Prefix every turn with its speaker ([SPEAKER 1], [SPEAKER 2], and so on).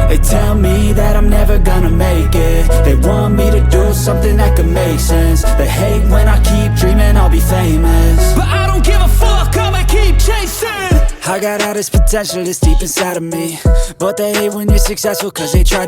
[SPEAKER 1] They tell me that I'm never gonna make it. They want me to do something that could make sense. They hate when I keep dreaming I'll be famous, but I don't give a fuck, I'ma keep chasing. I got all this potential that's deep inside of me, but they hate when you're successful cause they try to